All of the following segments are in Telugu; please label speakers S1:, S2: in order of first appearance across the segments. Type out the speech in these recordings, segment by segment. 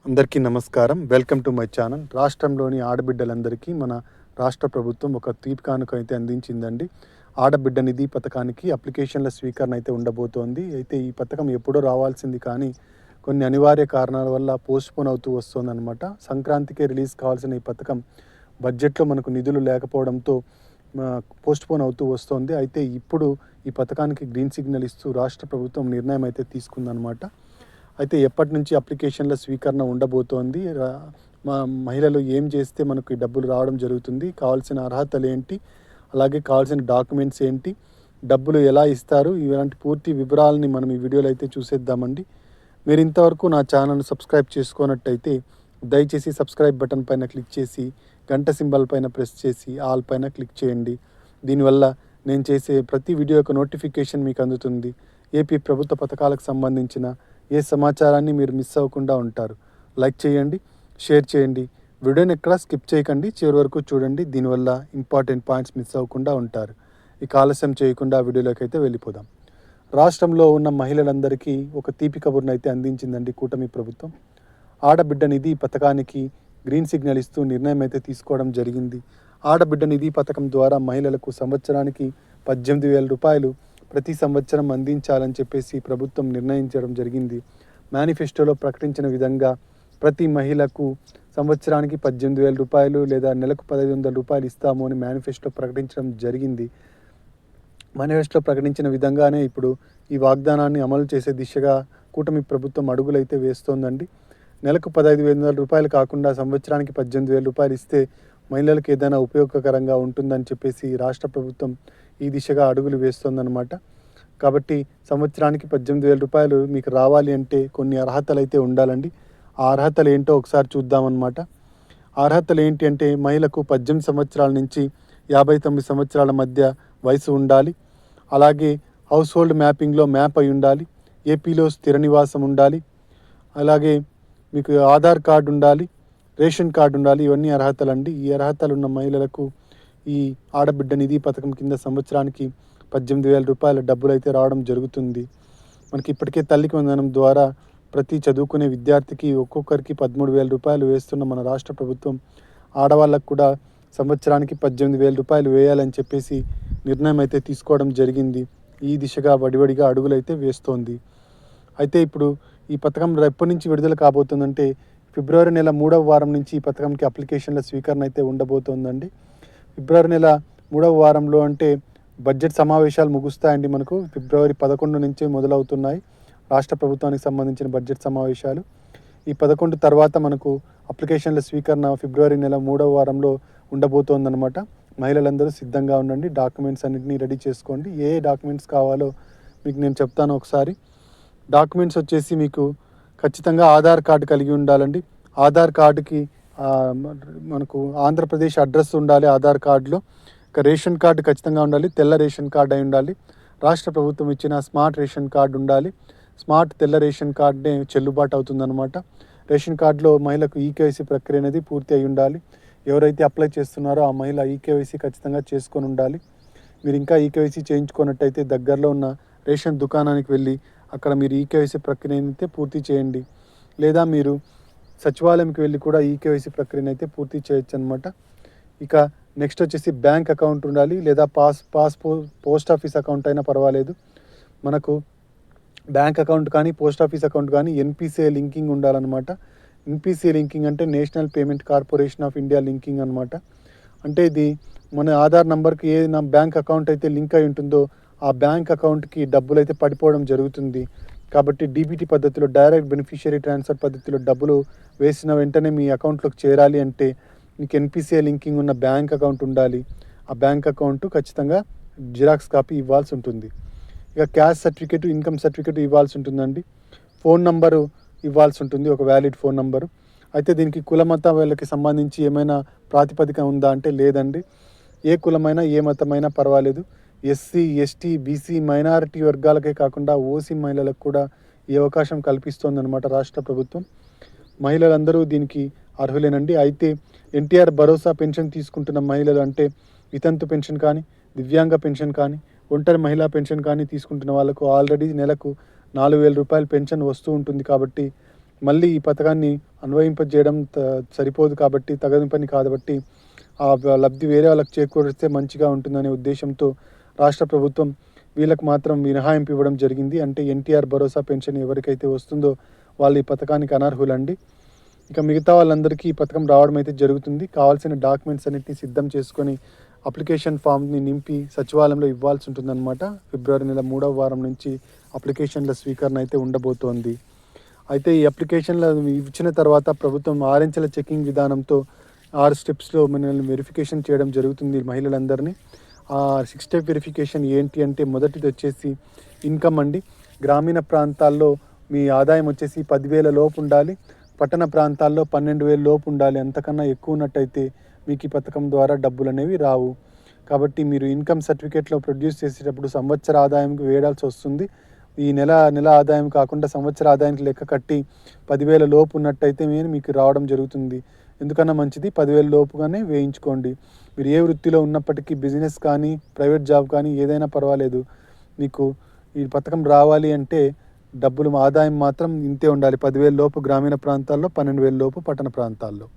S1: అందరికీ నమస్కారం. Welcome to my channel. రాష్ట్రంలోని ఆడబిడ్డలందరికీ మన రాష్ట్ర ప్రభుత్వం ఒక తీపి కానుక అయితే అందించిందండి. ఆడబిడ్డ నిధి పథకానికి అప్లికేషన్ల స్వీకరణ అయితే ఉండబోతోంది. అయితే ఈ పథకం ఎప్పుడో రావాల్సింది కానీ కొన్ని అనివార్య కారణాల వల్ల పోస్ట్‌పోన్ అవుతూ వస్తోందనమాట. సంక్రాంతికే రిలీజ్ కావాల్సిన ఈ పథకం బడ్జెట్‌లో మనకు నిధులు లేకపోవడంతో పోస్ట్‌పోన్ అవుతూ వస్తోంది. అయితే ఇప్పుడు ఈ పథకానికి గ్రీన్ సిగ్నల్ ఇస్తూ రాష్ట్ర ప్రభుత్వం నిర్ణయం అయితే తీసుకుందనమాట. అయితే ఎప్పటినుంచి అప్లికేషన్ల స్వీకరణ ఉండబోతోంది, మహిళలు ఏం చేస్తే మనకు ఈ డబ్బులు రావడం జరుగుతుంది, కావాల్సిన అర్హతలు ఏంటి, అలాగే కావాల్సిన డాక్యుమెంట్స్ ఏంటి, డబ్బులు ఎలా ఇస్తారు, ఇలాంటి పూర్తి వివరాలని మనం ఈ వీడియోలో అయితే చూసేద్దామండి. మీరు ఇంతవరకు నా ఛానల్ను సబ్స్క్రైబ్ చేసుకున్నట్టయితే దయచేసి సబ్స్క్రైబ్ బటన్ పైన క్లిక్ చేసి గంట సింబల్ పైన ప్రెస్ చేసి ఆల్ పైన క్లిక్ చేయండి. దీనివల్ల నేను చేసే ప్రతి వీడియో యొక్క నోటిఫికేషన్ మీకు అందుతుంది. ఏపీ ప్రభుత్వ పథకాలకు సంబంధించిన ఏ సమాచారాన్ని మీరు మిస్ అవ్వకుండా ఉంటారు. లైక్ చేయండి, షేర్ చేయండి, వీడియోని ఎక్కడా స్కిప్ చేయకండి, చివరి వరకు చూడండి. దీనివల్ల ఇంపార్టెంట్ పాయింట్స్ మిస్ అవ్వకుండా ఉంటారు. ఇక ఆలస్యం చేయకుండా వీడియోలోకి అయితే వెళ్ళిపోదాం. రాష్ట్రంలో ఉన్న మహిళలందరికీ ఒక తీపి కబుర్ను అయితే అందించిందండి కూటమి ప్రభుత్వం. ఆడబిడ్డ నిధి పథకానికి గ్రీన్ సిగ్నల్ ఇస్తూ నిర్ణయం అయితే తీసుకోవడం జరిగింది. ఆడబిడ్డ నిధి పథకం ద్వారా మహిళలకు సంవత్సరానికి 18,000 రూపాయలు ప్రతి సంవత్సరం అందించాలని చెప్పేసి ప్రభుత్వం నిర్ణయించడం జరిగింది. మేనిఫెస్టోలో ప్రకటించిన విధంగా ప్రతి మహిళకు సంవత్సరానికి 18,000 రూపాయలు లేదా నెలకు 1,500 రూపాయలు ఇస్తాము అని మేనిఫెస్టో ప్రకటించడం జరిగింది. మేనిఫెస్టో ప్రకటించిన విధంగానే ఇప్పుడు ఈ వాగ్దానాన్ని అమలు చేసే దిశగా కూటమి ప్రభుత్వం అడుగులైతే వేస్తోందండి. నెలకు 15,000 రూపాయలు కాకుండా సంవత్సరానికి 18,000 రూపాయలు ఇస్తే మహిళలకు ఏదైనా ఉపయోగకరంగా ఉంటుందని చెప్పేసి రాష్ట్ర ప్రభుత్వం ఈ దిశగా అడుగులు వేస్తోందన్నమాట. కాబట్టి సంవత్సరానికి 18,000 రూపాయలు మీకు రావాలి అంటే కొన్ని అర్హతలు అయితే ఉండాలండి. ఆ అర్హతలు ఏంటో ఒకసారి చూద్దామన్నమాట. అర్హతలు ఏంటి అంటే మహిళకు 18 సంవత్సరాల నుంచి 59 సంవత్సరాల మధ్య వయసు ఉండాలి. అలాగే హౌస్ హోల్డ్ మ్యాపింగ్లో మ్యాప్ అయి ఉండాలి. ఏపీలో స్థిర నివాసం ఉండాలి. అలాగే మీకు ఆధార్ కార్డు ఉండాలి, రేషన్ కార్డు ఉండాలి. ఇవన్నీ అర్హతలండి. ఈ అర్హతలు ఉన్న మహిళలకు ఈ ఆడబిడ్డ నిధి పథకం కింద సంవత్సరానికి 18,000 రూపాయల డబ్బులు అయితే రావడం జరుగుతుంది. మనకి ఇప్పటికే తల్లికి వందనం ద్వారా ప్రతి చదువుకునే విద్యార్థికి ఒక్కొక్కరికి 13,000 రూపాయలు వేస్తున్న మన రాష్ట్ర ప్రభుత్వం ఆడవాళ్ళకు కూడా సంవత్సరానికి 18,000 రూపాయలు వేయాలని చెప్పేసి నిర్ణయం అయితే తీసుకోవడం జరిగింది. ఈ దిశగా వడివడిగా అడుగులైతే వేస్తోంది. అయితే ఇప్పుడు ఈ పథకం ఎప్పటి నుంచి విడుదల కాబోతుందంటే ఫిబ్రవరి నెల 3వ వారం నుంచి ఈ పథకంకి అప్లికేషన్ల స్వీకరణ అయితే ఉండబోతోందండి. ఫిబ్రవరి నెల 3వ వారంలో అంటే బడ్జెట్ సమావేశాలు ముగుస్తాయండి. మనకు ఫిబ్రవరి 11 నుంచి మొదలవుతున్నాయి రాష్ట్ర ప్రభుత్వానికి సంబంధించిన బడ్జెట్ సమావేశాలు. ఈ 11 తర్వాత మనకు అప్లికేషన్ల స్వీకరణ ఫిబ్రవరి నెల 3వ వారంలో ఉండబోతోందనమాట. మహిళలందరూ సిద్ధంగా ఉండండి. డాక్యుమెంట్స్ అన్నింటినీ రెడీ చేసుకోండి. ఏ డాక్యుమెంట్స్ కావాలో మీకు నేను చెప్తాను ఒకసారి. డాక్యుమెంట్స్ వచ్చేసి మీకు ఖచ్చితంగా ఆధార్ కార్డు కలిగి ఉండాలండి. ఆధార్ కార్డుకి మనకు ఆంధ్రప్రదేశ్ అడ్రస్ ఉండాలి ఆధార్ కార్డులో. ఇక రేషన్ కార్డు ఖచ్చితంగా ఉండాలి. తెల్ల రేషన్ కార్డు అయి ఉండాలి. రాష్ట్ర ప్రభుత్వం ఇచ్చిన స్మార్ట్ రేషన్ కార్డు ఉండాలి. స్మార్ట్ తెల్ల రేషన్ కార్డునే చెల్లుబాటు అవుతుందన్నమాట. రేషన్ కార్డులో మహిళకు ఈకేవైసీ ప్రక్రియ అనేది పూర్తి అయి ఉండాలి. ఎవరైతే అప్లై చేస్తున్నారో ఆ మహిళ ఈకేవైసీ ఖచ్చితంగా చేసుకొని ఉండాలి. మీరు ఇంకా ఈకేవైసీ చేయించుకున్నట్టయితే దగ్గరలో ఉన్న రేషన్ దుకాణానికి వెళ్ళి అక్కడ మీరు ఈకేవైసీ ప్రక్రియను అయితే పూర్తి చేయండి. లేదా మీరు సచివాలయంకి వెళ్ళి కూడా ఈకేవైసీ ప్రక్రియను అయితే పూర్తి చేయొచ్చు అనమాట. ఇక నెక్స్ట్ వచ్చేసి బ్యాంక్ అకౌంట్ ఉండాలి. లేదా పోస్ట్ ఆఫీస్ అకౌంట్ అయినా పర్వాలేదు. మనకు బ్యాంక్ అకౌంట్ కానీ పోస్ట్ ఆఫీస్ అకౌంట్ కానీ ఎన్పిసిఐ లింకింగ్ ఉండాలన్నమాట. ఎన్పిసిఐ లింకింగ్ అంటే national payment corporation of India linking అనమాట. అంటే ఇది మన ఆధార్ నెంబర్కి ఏ బ్యాంక్ అకౌంట్ అయితే లింక్ అయి ఉంటుందో ఆ బ్యాంక్ అకౌంట్కి డబ్బులు అయితే పడిపోవడం జరుగుతుంది. కాబట్టి డీబీటీ పద్ధతిలో డైరెక్ట్ బెనిఫిషియరీ ట్రాన్స్ఫర్ పద్ధతిలో డబ్బులు వేసిన వెంటనే మీ అకౌంట్లోకి చేరాలి అంటే మీకు ఎన్పిసిఐ లింకింగ్ ఉన్న బ్యాంక్ అకౌంట్ ఉండాలి. ఆ బ్యాంక్ అకౌంట్ ఖచ్చితంగా జిరాక్స్ కాపీ ఇవ్వాల్సి ఉంటుంది. ఇక క్యాష్ సర్టిఫికేట్, ఇన్కమ్ సర్టిఫికేట్ ఇవ్వాల్సి ఉంటుందండి. ఫోన్ నంబరు ఇవ్వాల్సి ఉంటుంది, ఒక వ్యాలిడ్ ఫోన్ నంబరు. అయితే దీనికి కులమత వాళ్ళకి సంబంధించి ఏమైనా ప్రాతిపదిక ఉందా అంటే లేదండి. ఏ కులమైనా ఏ మతమైనా పర్వాలేదు. ఎస్సీ, ఎస్టీ, బీసీ మైనారిటీ వర్గాలకే కాకుండా ఓసీ మహిళలకు కూడా ఈ అవకాశం కల్పిస్తోందన్నమాట రాష్ట్ర ప్రభుత్వం. మహిళలందరూ దీనికి అర్హులేనండి. అయితే ఎన్టీఆర్ భరోసా పెన్షన్ తీసుకుంటున్న మహిళలు అంటే వితంతు పెన్షన్ కానీ, దివ్యాంగ పెన్షన్ కానీ, ఒంటరి మహిళా పెన్షన్ కానీ తీసుకుంటున్న వాళ్ళకు ఆల్రెడీ నెలకు 4,000 రూపాయలు పెన్షన్ వస్తూ ఉంటుంది. కాబట్టి మళ్ళీ ఈ పథకాన్ని అన్వయింపజేయడం సరిపోదు కాబట్టి, తగని పని కాబట్టి ఆ లబ్ధి వేరే వాళ్ళకి చేకూరిస్తే మంచిగా ఉంటుందనే ఉద్దేశంతో రాష్ట్ర ప్రభుత్వం వీళ్ళకి మాత్రం మినహాయింపు ఇవ్వడం జరిగింది. అంటే ఎన్టీఆర్ భరోసా పెన్షన్ ఎవరికైతే వస్తుందో వాళ్ళు ఈ పథకానికి అనర్హులండి. ఇక మిగతా వాళ్ళందరికీ ఈ పథకం రావడం అయితే జరుగుతుంది. కావాల్సిన డాక్యుమెంట్స్ అన్నిటిని సిద్ధం చేసుకొని అప్లికేషన్ ఫామ్ని నింపి సచివాలయంలో ఇవ్వాల్సి ఉంటుందన్నమాట. ఫిబ్రవరి నెల 3వ వారం నుంచి అప్లికేషన్ల స్వీకరణ అయితే ఉండబోతోంది. అయితే ఈ అప్లికేషన్లు ఇచ్చిన తర్వాత ప్రభుత్వం 6 అంచెల చెకింగ్ విధానంతో 6 స్టెప్స్లో మనల్ని వెరిఫికేషన్ చేయడం జరుగుతుంది మహిళలందరినీ. ఆ 6 స్టెప్ వెరిఫికేషన్ ఏంటి అంటే, మొదటిది వచ్చేసి ఇన్కమ్ అండి. గ్రామీణ ప్రాంతాల్లో మీ ఆదాయం వచ్చేసి 10,000 లోపు ఉండాలి. పట్టణ ప్రాంతాల్లో 12,000 లోపు ఉండాలి. అంతకన్నా ఎక్కువ ఉన్నట్టయితే మీకు ఈ పథకం ద్వారా డబ్బులు అనేవి రావు. కాబట్టి మీరు ఇన్కమ్ సర్టిఫికేట్లో ప్రొడ్యూస్ చేసేటప్పుడు సంవత్సర ఆదాయంకి వేయాల్సి వస్తుంది. ఈ నెల ఆదాయం కాకుండా సంవత్సర ఆదాయానికి లెక్క కట్టి 10,000 లోపు ఉన్నట్టయితే మీకు రావడం జరుగుతుంది. ఎందుకన్నా మంచిది 10,000 లోపుగానే వేయించుకోండి. మీరు ఏ వృత్తిలో ఉన్నప్పటికీ, బిజినెస్ కానీ ప్రైవేట్ జాబ్ కానీ ఏదైనా పర్వాలేదు, మీకు ఈ పథకం రావాలి అంటే డబ్బులు ఆదాయం మాత్రం ఇంతే ఉండాలి. 10,000 లోపు గ్రామీణ ప్రాంతాల్లో, 12,000 లోపు పట్టణ ప్రాంతాల్లో.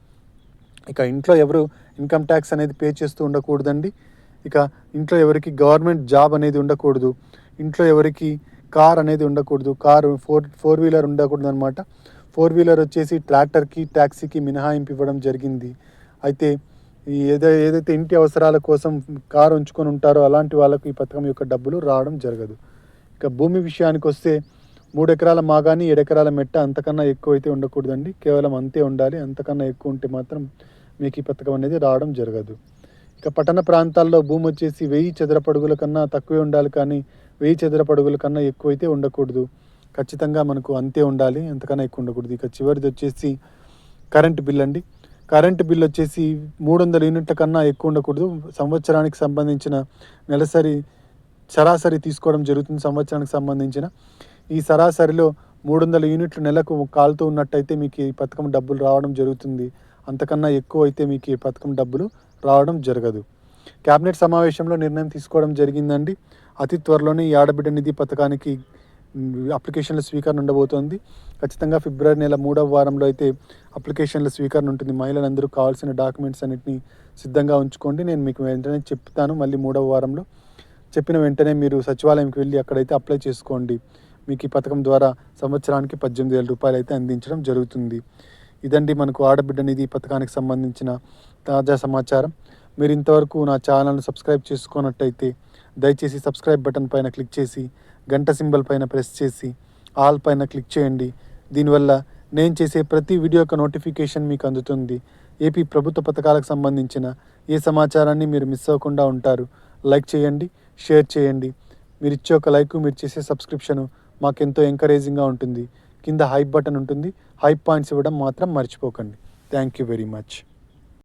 S1: ఇక ఇంట్లో ఎవరు ఇన్కమ్ ట్యాక్స్ అనేది పే చేస్తూ ఉండకూడదండి. ఇక ఇంట్లో ఎవరికి గవర్నమెంట్ జాబ్ అనేది ఉండకూడదు. ఇంట్లో ఎవరికి కార్ అనేది ఉండకూడదు. కారు ఫోర్ వీలర్ ఉండకూడదు అనమాట. 4 వీలర్ వచ్చేసి ట్రాక్టర్కి, ట్యాక్సీకి మినహాయింపు ఇవ్వడం జరిగింది. అయితే ఏదైతే ఇంటి అవసరాల కోసం కారు ఉంచుకొని ఉంటారో అలాంటి వాళ్ళకు ఈ పథకం యొక్క డబ్బులు రావడం జరగదు. ఇక భూమి విషయానికి వస్తే 3 ఎకరాల మాగాని, 7 ఎకరాల మెట్ట, అంతకన్నా ఎక్కువ అయితే ఉండకూడదండి. కేవలం అంతే ఉండాలి. అంతకన్నా ఎక్కువ ఉంటే మాత్రం మీకు ఈ పథకం అనేది రావడం జరగదు. ఇక పట్టణ ప్రాంతాల్లో భూమి వచ్చేసి 1000 చదరపు అడుగుల కన్నా తక్కువే ఉండాలి, కానీ 1000 చదరపు అడుగుల కన్నా ఎక్కువైతే ఉండకూడదు. ఖచ్చితంగా మనకు అంతే ఉండాలి, అంతకన్నా ఎక్కువ ఉండకూడదు. ఇక చివరిది వచ్చేసి కరెంటు బిల్ అండి. కరెంటు బిల్ వచ్చేసి 300 యూనిట్ల కన్నా ఎక్కువ ఉండకూడదు. సంవత్సరానికి సంబంధించిన సరాసరి తీసుకోవడం జరుగుతుంది. సంవత్సరానికి సంబంధించిన ఈ సరాసరిలో 300 యూనిట్లు నెలకు కాలుతూ ఉన్నట్టయితే మీకు ఈ పథకం డబ్బులు రావడం జరుగుతుంది. అంతకన్నా ఎక్కువ అయితే మీకు ఈ పథకం డబ్బులు రావడం జరగదు. కేబినెట్ సమావేశంలో నిర్ణయం తీసుకోవడం జరిగిందండి. అతి త్వరలోనే ఈ ఆడబిడ్డ నిధి పథకానికి అప్లికేషన్ల స్వీకరణ ఉండబోతోంది. ఖచ్చితంగా ఫిబ్రవరి నెల 3వ వారంలో అయితే అప్లికేషన్ల స్వీకరణ ఉంటుంది. మహిళలందరూ కావాల్సిన డాక్యుమెంట్స్ అన్నిటిని సిద్ధంగా ఉంచుకోండి. నేను మీకు వెంటనే చెప్తాను. మళ్ళీ 3వ వారంలో చెప్పిన వెంటనే మీరు సచివాలయంకి వెళ్ళి అక్కడైతే అప్లై చేసుకోండి. మీకు ఈ పథకం ద్వారా సంవత్సరానికి 18,000 రూపాయలు అయితే అందించడం జరుగుతుంది. ఇదండి మనకు ఆడబిడ్డ నిధి పథకానికి సంబంధించిన తాజా సమాచారం. మీరు ఇంతవరకు నా ఛానల్ను సబ్స్క్రైబ్ చేసుకున్నట్టయితే దయచేసి సబ్స్క్రైబ్ బటన్ పైన క్లిక్ చేసి గంట సింబల్ పైన ప్రెస్ చేసి ఆల్ పైన క్లిక్ చేయండి. దీనివల్ల నేను చేసే ప్రతి వీడియో యొక్క నోటిఫికేషన్ మీకు అందుతుంది. ఏపీ ప్రభుత్వ పథకాలకు సంబంధించిన ఏ సమాచారాన్ని మీరు మిస్ అవ్వకుండా ఉంటారు. లైక్ చేయండి, షేర్ చేయండి. మీరు ఇచ్చే ఒక లైక్, మీరు చేసే సబ్స్క్రిప్షను మాకెంతో ఎంకరేజింగ్గా ఉంటుంది. కింద హైప్ బటన్ ఉంటుంది. హైప్ పాయింట్స్ ఇవ్వడం మాత్రం మర్చిపోకండి. Thank you very much.